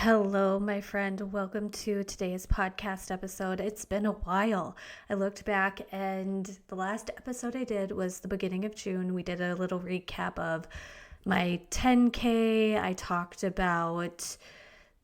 Hello, my friend. Welcome to today's podcast episode. It's been a while. I looked back and the last episode I did was the beginning of June. We did a little recap of my 10K. I talked about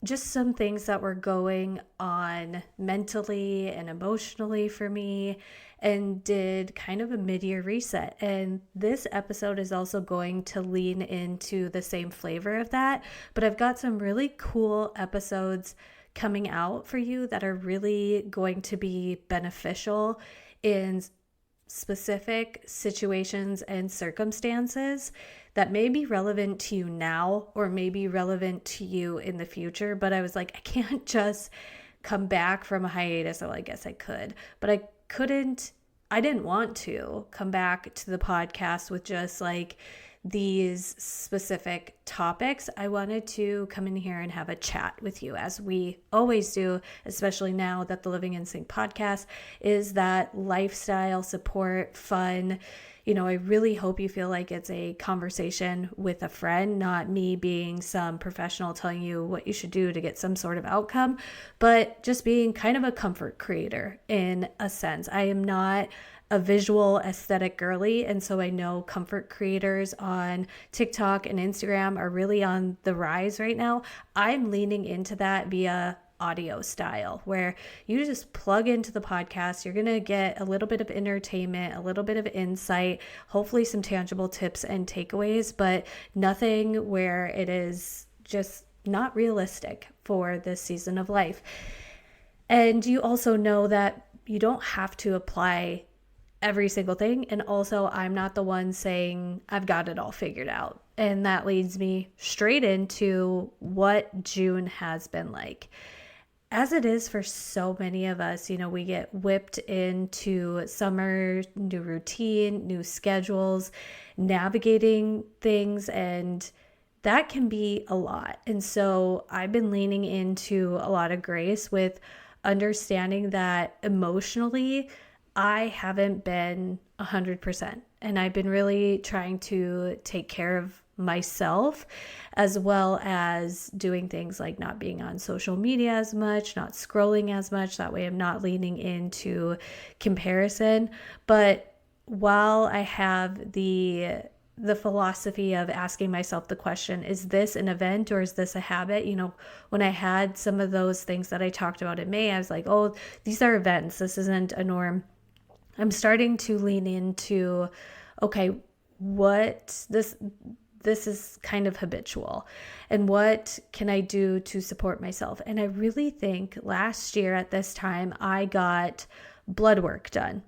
just some things that were going on mentally and emotionally for me and did kind of a mid-year reset. And this episode is also going to lean into the same flavor of that, but I've got some really cool episodes coming out for you that are really going to be beneficial in specific situations and circumstances that may be relevant to you now or may be relevant to you in the future. But I was like, I can't just come back from a hiatus. Well, I guess I could, but I didn't want to come back to the podcast with just like these specific topics. I wanted to come in here and have a chat with you, as we always do, especially now that the Living in Sync podcast is that lifestyle support, fun. I really hope you feel like it's a conversation with a friend, not me being some professional telling you what you should do to get some sort of outcome, but just being kind of a comfort creator in a sense. I am not a visual aesthetic girly, and so I know comfort creators on TikTok and Instagram are really on the rise right now. I'm leaning into that via audio style, where you just plug into the podcast. You're going to get a little bit of entertainment, a little bit of insight, hopefully some tangible tips and takeaways, but nothing where it is just not realistic for this season of life. And you also know that you don't have to apply every single thing. And also, I'm not the one saying I've got it all figured out. And that leads me straight into what June has been like. As it is for so many of us, we get whipped into summer, new routine, new schedules, navigating things, and that can be a lot. And so I've been leaning into a lot of grace with understanding that emotionally, I haven't been 100%. And I've been really trying to take care of myself, as well as doing things like not being on social media as much, not scrolling as much. That way I'm not leaning into comparison. But while I have the philosophy of asking myself the question, is this an event or is this a habit? When I had some of those things that I talked about in May, I was like, oh, these are events. This isn't a norm. I'm starting to lean into, okay, what this is kind of habitual, and what can I do to support myself? And I really think last year at this time, I got blood work done.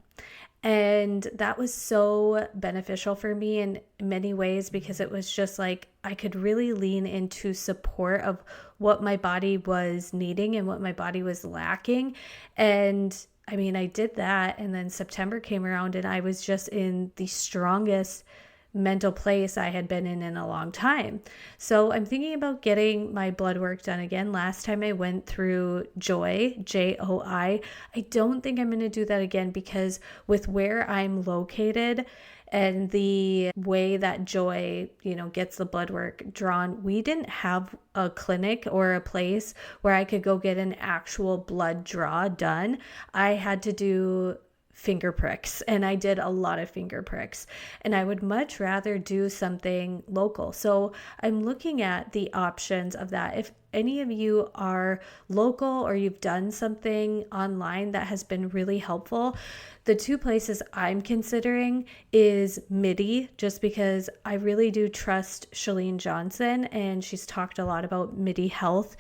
And that was so beneficial for me in many ways, because it was just like I could really lean into support of what my body was needing and what my body was lacking. And I did that, and then September came around and I was just in the strongest mental place I had been in a long time. So I'm thinking about getting my blood work done again. Last time I went through JOI, J-O-I. I don't think I'm going to do that again, because with where I'm located and the way that JOI, gets the blood work drawn, we didn't have a clinic or a place where I could go get an actual blood draw done. I had to do finger pricks, and I did a lot of finger pricks, and I would much rather do something local. So I'm looking at the options of that. If any of you are local or you've done something online that has been really helpful, the two places I'm considering is MIDI, just because I really do trust Chalene Johnson, and she's talked a lot about MIDI health.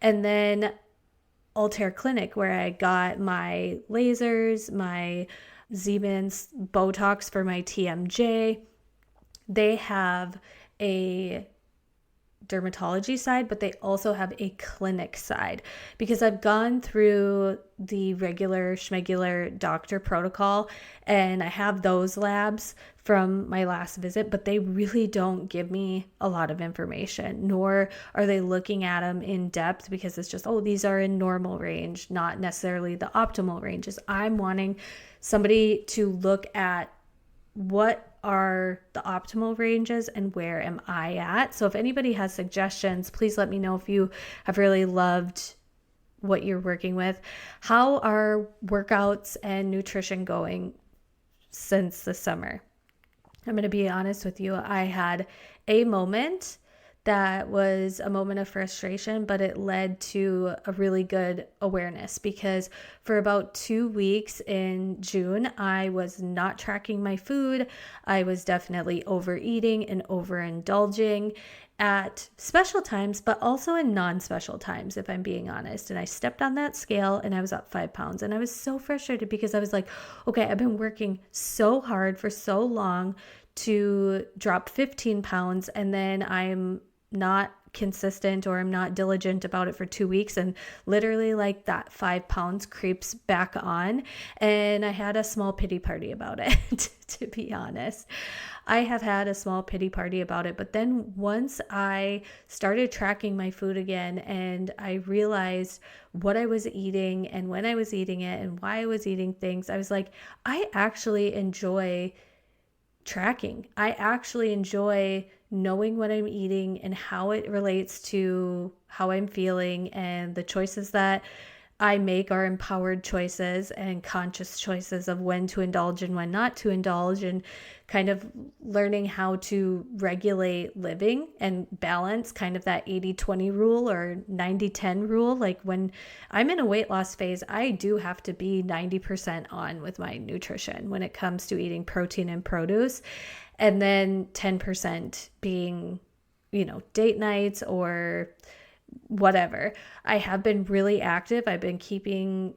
And then Altair Clinic, where I got my lasers, my Siemens Botox for my TMJ. They have a dermatology side, but they also have a clinic side, because I've gone through the regular schmegular doctor protocol and I have those labs from my last visit, but they really don't give me a lot of information, nor are they looking at them in depth, because it's just, oh, these are in normal range, not necessarily the optimal ranges. I'm wanting somebody to look at what are the optimal ranges and where am I at? So if anybody has suggestions, please let me know if you have really loved what you're working with. How are workouts and nutrition going since the summer? I'm going to be honest with you. I had a moment that was a moment of frustration, but it led to a really good awareness because for about 2 weeks in June, I was not tracking my food. I was definitely overeating and overindulging at special times, but also in non-special times, if I'm being honest. And I stepped on that scale and I was up 5 pounds. And I was so frustrated because I was like, okay, I've been working so hard for so long to drop 15 pounds and then I'm not consistent or I'm not diligent about it for 2 weeks, and literally like that 5 pounds creeps back on. And I had a small pity party about it, to be honest. I have had a small pity party about it. But then once I started tracking my food again and I realized what I was eating and when I was eating it and why I was eating things, I was like, I actually enjoy tracking. I actually enjoy knowing what I'm eating and how it relates to how I'm feeling, and the choices that I make are empowered choices and conscious choices of when to indulge and when not to indulge, and kind of learning how to regulate living and balance kind of that 80-20 rule or 90-10 rule. Like when I'm in a weight loss phase, I do have to be 90% on with my nutrition when it comes to eating protein and produce, and then 10% being, date nights or whatever. I have been really active. I've been keeping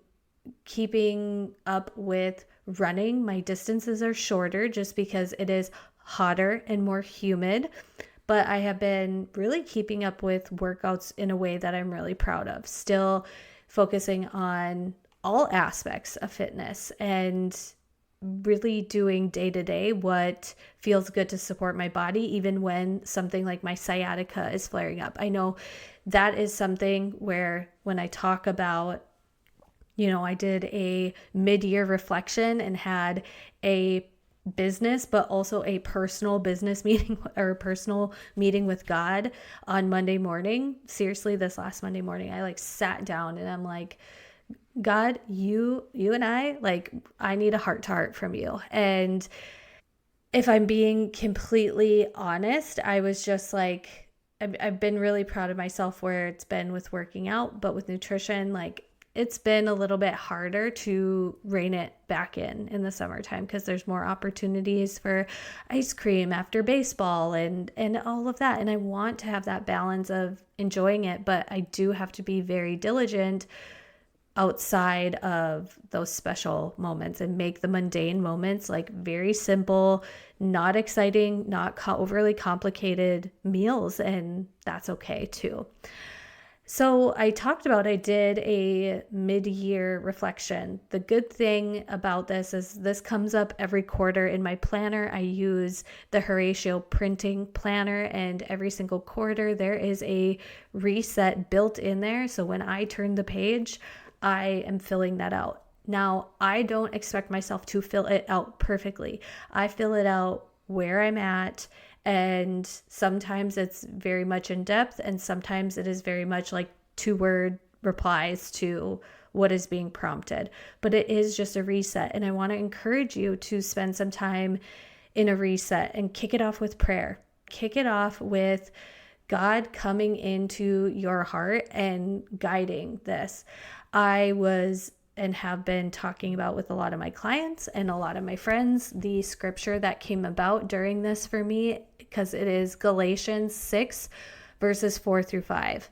up with running. My distances are shorter just because it is hotter and more humid, but I have been really keeping up with workouts in a way that I'm really proud of. Still focusing on all aspects of fitness and really doing day to day what feels good to support my body, even when something like my sciatica is flaring up. I know that is something where when I talk about, I did a mid-year reflection and had a business, but also a personal business meeting or a personal meeting with God on Monday morning. Seriously, this last Monday morning, I sat down and I'm like, God, you and I need a heart to heart from you. And if I'm being completely honest, I was just like, I've been really proud of myself where it's been with working out, but with nutrition, it's been a little bit harder to rein it back in the summertime because there's more opportunities for ice cream after baseball and all of that. And I want to have that balance of enjoying it, but I do have to be very diligent outside of those special moments and make the mundane moments very simple, not exciting, not overly complicated meals. And that's okay too. So I did a mid-year reflection. The good thing about this is this comes up every quarter in my planner. I use the Horatio printing planner, and every single quarter there is a reset built in there. So when I turn the page, I am filling that out. Now, I don't expect myself to fill it out perfectly. I fill it out where I'm at, and sometimes it's very much in depth, and sometimes it is very much like 2-word replies to what is being prompted. But it is just a reset, and I want to encourage you to spend some time in a reset and kick it off with prayer. Kick it off with God coming into your heart and guiding this. I was and have been talking about with a lot of my clients and a lot of my friends the scripture that came about during this for me, because it is Galatians 6 verses 4-5.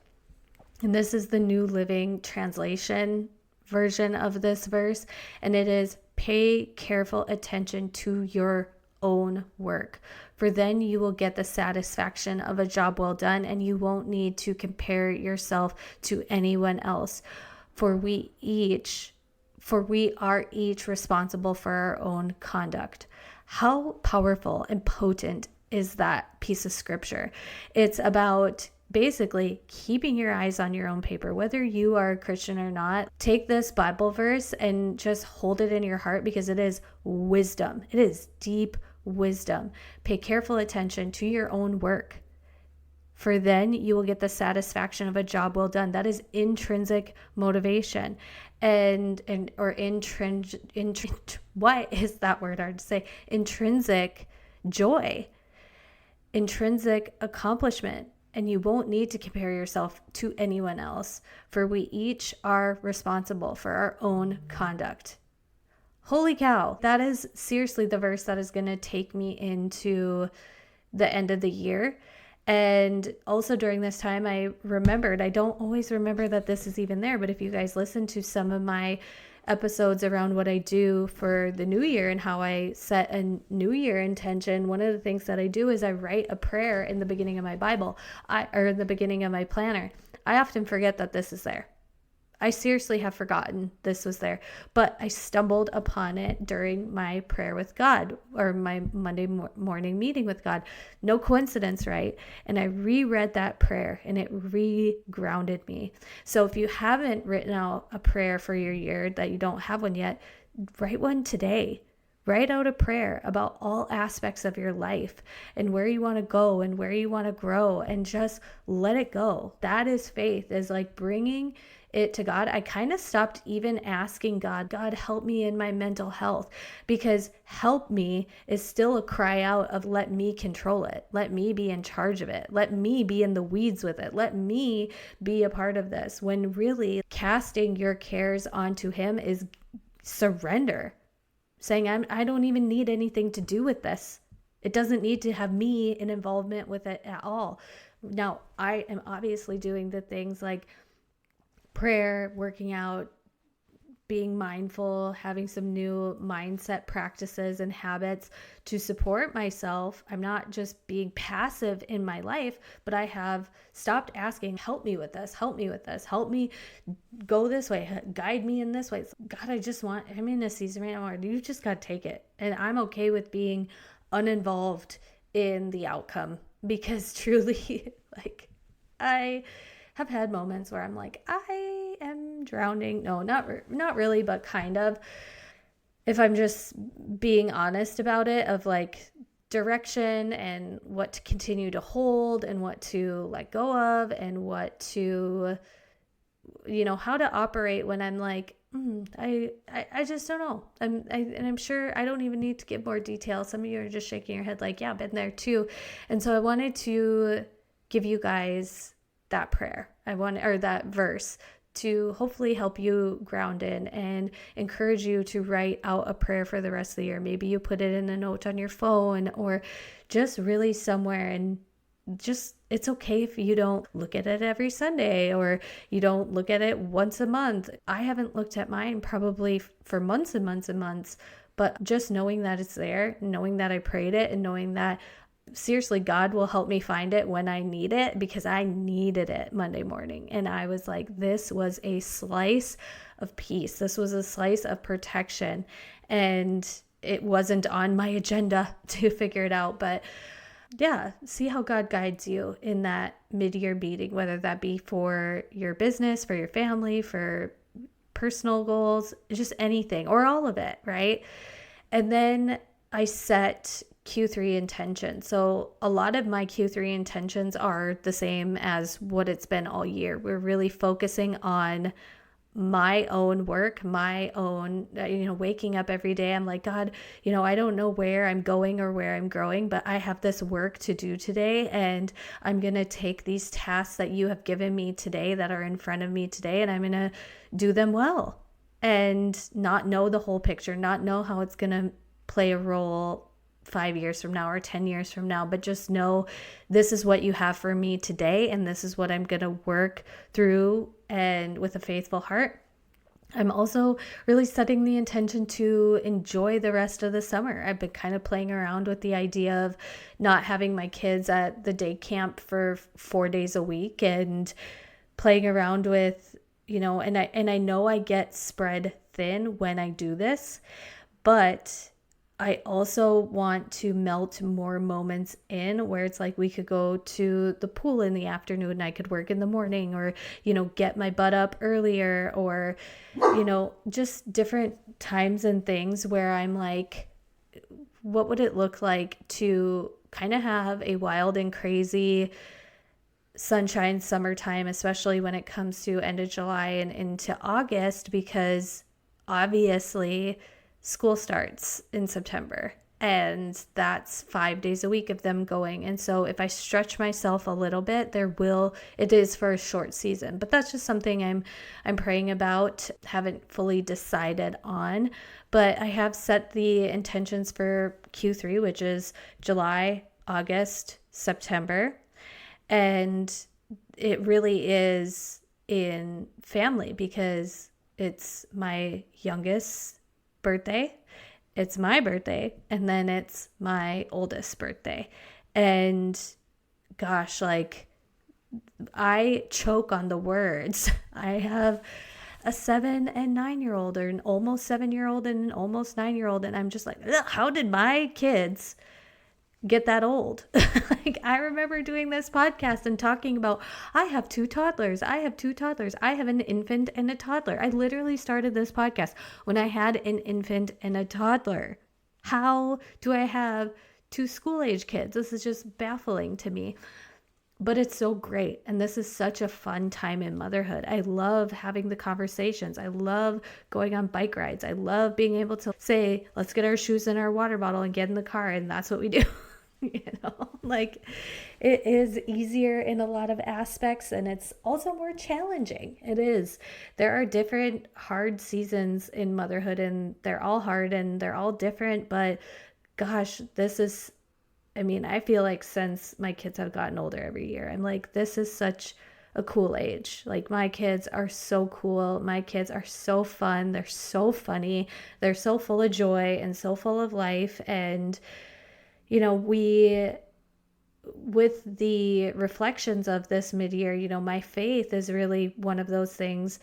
And this is the New Living Translation version of this verse, and it is, pay careful attention to your own work, for then you will get the satisfaction of a job well done, and you won't need to compare yourself to anyone else. For we are each responsible for our own conduct. How powerful and potent is that piece of scripture? It's about basically keeping your eyes on your own paper, whether you are a Christian or not. Take this Bible verse and just hold it in your heart, because it is wisdom. It is deep wisdom. Pay careful attention to your own work, for then you will get the satisfaction of a job well done. That is intrinsic motivation. Or what is that word hard to say? Intrinsic joy, intrinsic accomplishment. And you won't need to compare yourself to anyone else, for we each are responsible for our own conduct. Holy cow, that is seriously the verse that is going to take me into the end of the year. And also during this time, I remembered, I don't always remember that this is even there, but if you guys listen to some of my episodes around what I do for the new year and how I set a new year intention, one of the things that I do is I write a prayer in the beginning of my Bible, or in the beginning of my planner. I often forget that this is there. I seriously have forgotten this was there, but I stumbled upon it during my prayer with God, or my Monday morning meeting with God. No coincidence, right? And I reread that prayer and it re-grounded me. So if you haven't written out a prayer for your year, that you don't have one yet, write one today. Write out a prayer about all aspects of your life and where you want to go and where you want to grow, and just let it go. That is faith, is like bringing it to God. I kind of stopped even asking God, help me in my mental health, because help me is still a cry out of let me control it. Let me be in charge of it. Let me be in the weeds with it. Let me be a part of this. When really casting your cares onto Him is surrender. Saying, I don't even need anything to do with this. It doesn't need to have me in involvement with it at all. Now, I am obviously doing the things like prayer, working out, being mindful, having some new mindset practices and habits to support myself. I'm not just being passive in my life, but I have stopped asking, help me with this, help me with this, help me go this way, guide me in this way. God, I'm in a season right now where you just got to take it. And I'm okay with being uninvolved in the outcome, because truly, like, I have had moments where I'm like, I am drowning. No, not really, but kind of. If I'm just being honest about it, of like direction and what to continue to hold and what to let go of, and what to, how to operate when I'm like, I just don't know. And I'm sure I don't even need to give more details. Some of you are just shaking your head like, yeah, I've been there too. And so I wanted to give you guys that prayer. Or that verse, to hopefully help you ground in and encourage you to write out a prayer for the rest of the year. Maybe you put it in a note on your phone, or just really somewhere, and just, it's okay if you don't look at it every Sunday, or you don't look at it once a month. I haven't looked at mine probably for months and months and months, but just knowing that it's there, knowing that I prayed it, and knowing that seriously, God will help me find it when I need it, because I needed it Monday morning. And I was like, this was a slice of peace. This was a slice of protection. And it wasn't on my agenda to figure it out. But yeah, see how God guides you in that mid-year meeting, whether that be for your business, for your family, for personal goals, just anything, or all of it, right? And then I set Q3 intention. So a lot of my Q3 intentions are the same as what it's been all year. We're really focusing on my own work, my own, waking up every day. I'm like, God, I don't know where I'm going or where I'm growing, but I have this work to do today. And I'm going to take these tasks that you have given me today, that are in front of me today, and I'm going to do them well, and not know the whole picture, not know how it's going to play a role 5 years from now or 10 years from now, but just know this is what you have for me today, and this is what I'm going to work through, and with a faithful heart. I'm also really setting the intention to enjoy the rest of the summer. I've been kind of playing around with the idea of not having my kids at the day camp for 4 days a week, and playing around with, and I know I get spread thin when I do this, but I also want to melt more moments in where it's like we could go to the pool in the afternoon and I could work in the morning, or, get my butt up earlier, or, just different times and things where I'm like, what would it look like to kind of have a wild and crazy sunshine summertime, especially when it comes to end of July and into August, because obviously school starts in September and that's 5 days a week of them going. And so if I stretch myself a little bit, it is for a short season, but that's just something I'm praying about, haven't fully decided on, but I have set the intentions for Q3, which is July, August, September. And it really is in family because it's my youngest birthday, it's my birthday, and then it's my oldest birthday. And gosh, like I choke on the words. I have a 7 and 9-year-old, or an almost 7-year-old and an almost 9-year-old. And I'm just like, how did my kids get that old? Like, I remember doing this podcast and talking about, I have two toddlers. I have an infant and a toddler. I literally started this podcast when I had an infant and a toddler. How do I have two school age kids? This is just baffling to me. But it's so great. And this is such a fun time in motherhood. I love having the conversations. I love going on bike rides. I love being able to say, let's get our shoes and our water bottle and get in the car. And that's what we do. Like, it is easier in a lot of aspects, and it's also more challenging. It is. There are different hard seasons in motherhood, and they're all hard and they're all different. But gosh, I feel like since my kids have gotten older every year, I'm like, this is such a cool age. Like, my kids are so cool. My kids are so fun. They're so funny. They're so full of joy and so full of life. And with the reflections of this mid-year, my faith is really one of those things.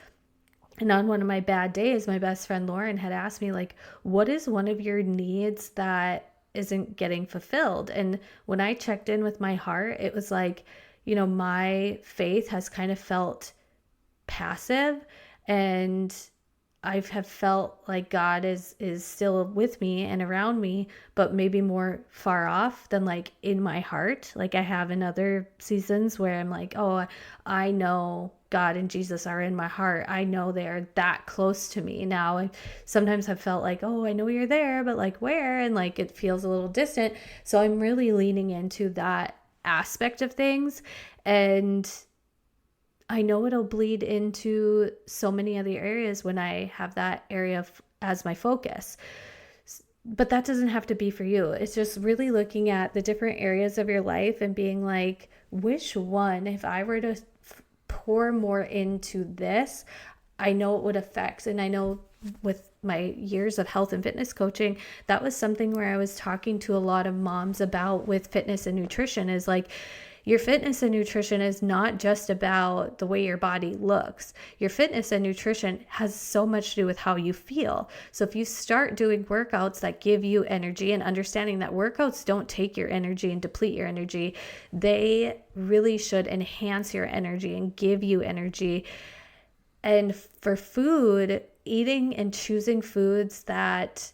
And on one of my bad days, my best friend Lauren had asked me, like, what is one of your needs that isn't getting fulfilled? And when I checked in with my heart, it was like, my faith has kind of felt passive, and I have felt like God is still with me and around me, but maybe more far off than like in my heart. Like I have in other seasons where I'm like, oh, I know God and Jesus are in my heart. I know they are that close to me. Now I sometimes have felt like, oh, I know you're there, but like where? And like it feels a little distant. So I'm really leaning into that aspect of things. And I know it'll bleed into so many other areas when I have that area as my focus. But that doesn't have to be for you. It's just really looking at the different areas of your life and being like, which one, if I were to pour more into this, I know it would affect. And I know with my years of health and fitness coaching, that was something where I was talking to a lot of moms about with fitness and nutrition, is like, your fitness and nutrition is not just about the way your body looks. Your fitness and nutrition has so much to do with how you feel. So if you start doing workouts that give you energy, and understanding that workouts don't take your energy and deplete your energy, they really should enhance your energy and give you energy. And for food, eating and choosing foods that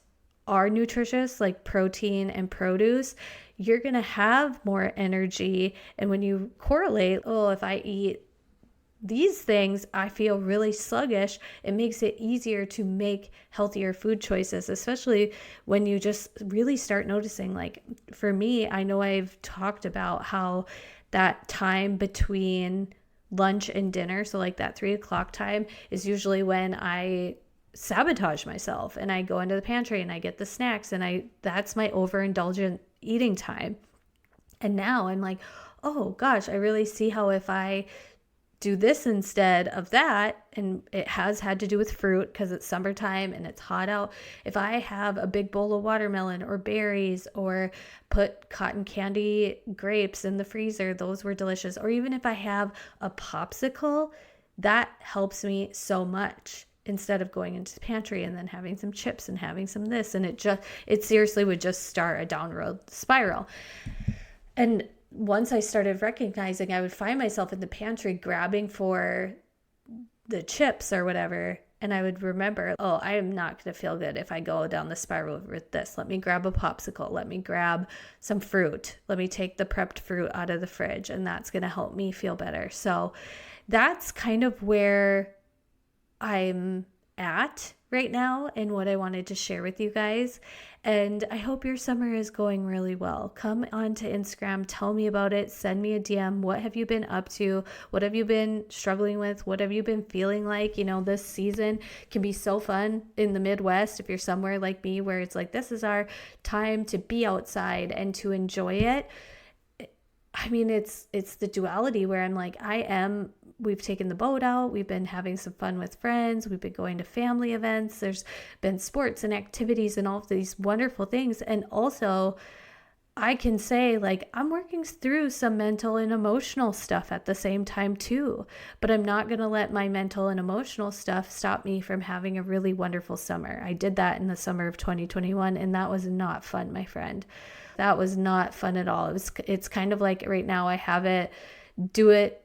are nutritious, like protein and produce, you're going to have more energy. And when you correlate, oh, if I eat these things, I feel really sluggish, it makes it easier to make healthier food choices, especially when you just really start noticing. Like for me, I know I've talked about how that time between lunch and dinner, so like that 3:00 time, is usually when I sabotage myself and I go into the pantry and I get the snacks, and that's my overindulgent eating time. And now I'm like, oh gosh, I really see how if I do this instead of that, and it has had to do with fruit because it's summertime and it's hot out. If I have a big bowl of watermelon or berries, or put cotton candy grapes in the freezer, those were delicious. Or even if I have a popsicle, that helps me so much, instead of going into the pantry and then having some chips and having some this. And it seriously would just start a downward spiral. And once I started recognizing, I would find myself in the pantry grabbing for the chips or whatever, And I would remember, oh, I am not going to feel good if I go down the spiral with this. Let me grab a popsicle. Let me grab some fruit. Let me take the prepped fruit out of the fridge, and that's going to help me feel better. So that's kind of where I'm at right now and what I wanted to share with you guys. And I hope your summer is going really well. Come on to Instagram, tell me about it, send me a DM. What have you been up to? What have you been struggling with? What have you been feeling like? This season can be so fun in the Midwest if you're somewhere like me where it's like, this is our time to be outside and to enjoy it. I mean, it's the duality where I'm like, we've taken the boat out. We've been having some fun with friends. We've been going to family events. There's been sports and activities and all of these wonderful things. And also I can say like, I'm working through some mental and emotional stuff at the same time too, but I'm not going to let my mental and emotional stuff stop me from having a really wonderful summer. I did that in the summer of 2021, and that was not fun, my friend. That was not fun at all. It's kind of like right now I have it, do it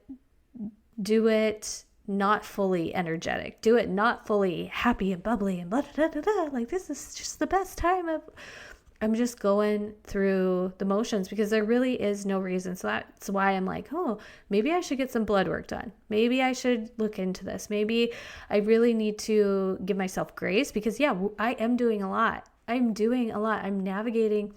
not fully energetic, do it not fully happy and bubbly and blah, blah, blah, blah. Like, this is just the best time I'm just going through the motions because there really is no reason. So that's why I'm like, oh, maybe I should get some blood work done. Maybe I should look into this. Maybe I really need to give myself grace because I am doing a lot. I'm navigating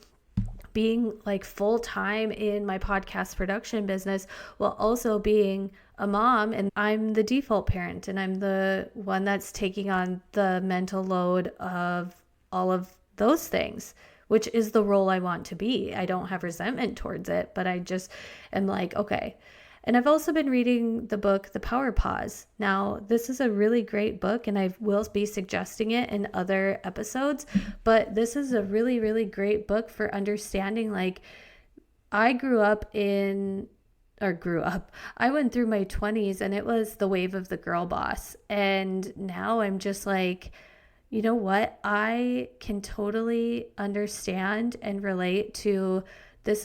being like full time in my podcast production business while also being a mom, and I'm the default parent and I'm the one that's taking on the mental load of all of those things, which is the role I want to be. I don't have resentment towards it, but I just am like, okay. And I've also been reading the book, The Power Pause. Now, this is a really great book, and I will be suggesting it in other episodes, but this is a really, really great book for understanding, like, I went through my 20s and it was the wave of the girl boss. And now I'm just like, you know what? I can totally understand and relate to this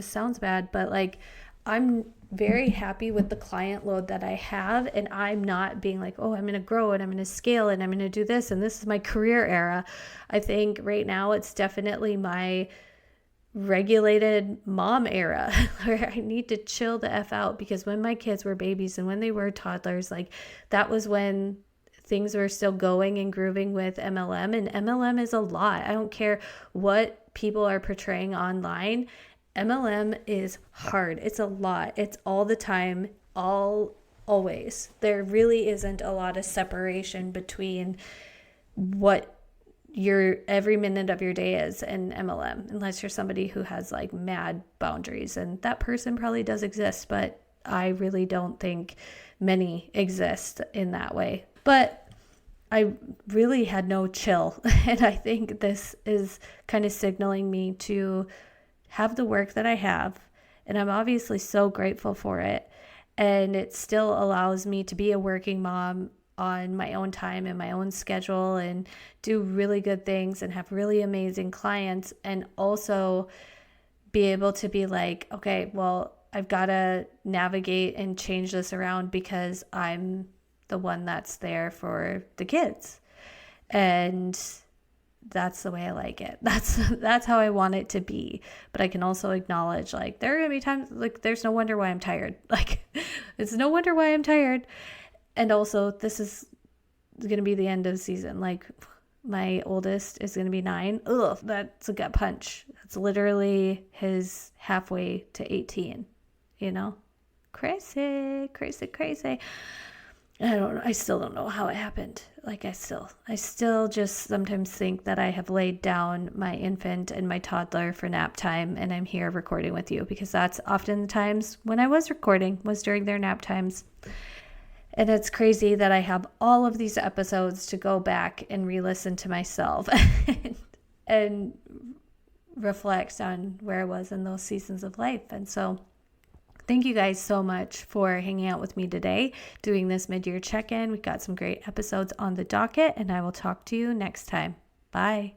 sounds bad, but like, I'm very happy with the client load that I have, and I'm not being like, oh, I'm going to grow and I'm going to scale and I'm going to do this and this is my career era. I think right now it's definitely my regulated mom era where I need to chill the F out, because when my kids were babies and when they were toddlers, like, that was when things were still going and grooving with MLM, and MLM is a lot. I don't care what people are portraying online. MLM is hard. It's a lot. It's all the time, always. There really isn't a lot of separation between what your every minute of your day is in MLM, unless you're somebody who has like mad boundaries, and that person probably does exist, but I really don't think many exist in that way. But I really had no chill, and I think this is kind of signaling me to have the work that I have, and I'm obviously so grateful for it, and it still allows me to be a working mom on my own time and my own schedule and do really good things and have really amazing clients, and also be able to be like, okay, well, I've got to navigate and change this around because I'm the one that's there for the kids, and that's the way I like it. That's how I want it to be. But I can also acknowledge, like, there are going to be times, like, there's no wonder why I'm tired. Like, it's no wonder why I'm tired. And also, this is going to be the end of the season. Like, my oldest is going to be 9. Ugh, that's a gut punch. That's literally his halfway to 18, Crazy, crazy, crazy. I still don't know how it happened. Like, I still just sometimes think that I have laid down my infant and my toddler for nap time, and I'm here recording with you, because that's often the times when I was recording was during their nap times. And it's crazy that I have all of these episodes to go back and re-listen to myself and reflect on where I was in those seasons of life. And so thank you guys so much for hanging out with me today, doing this mid-year check-in. We've got some great episodes on the docket, and I will talk to you next time. Bye.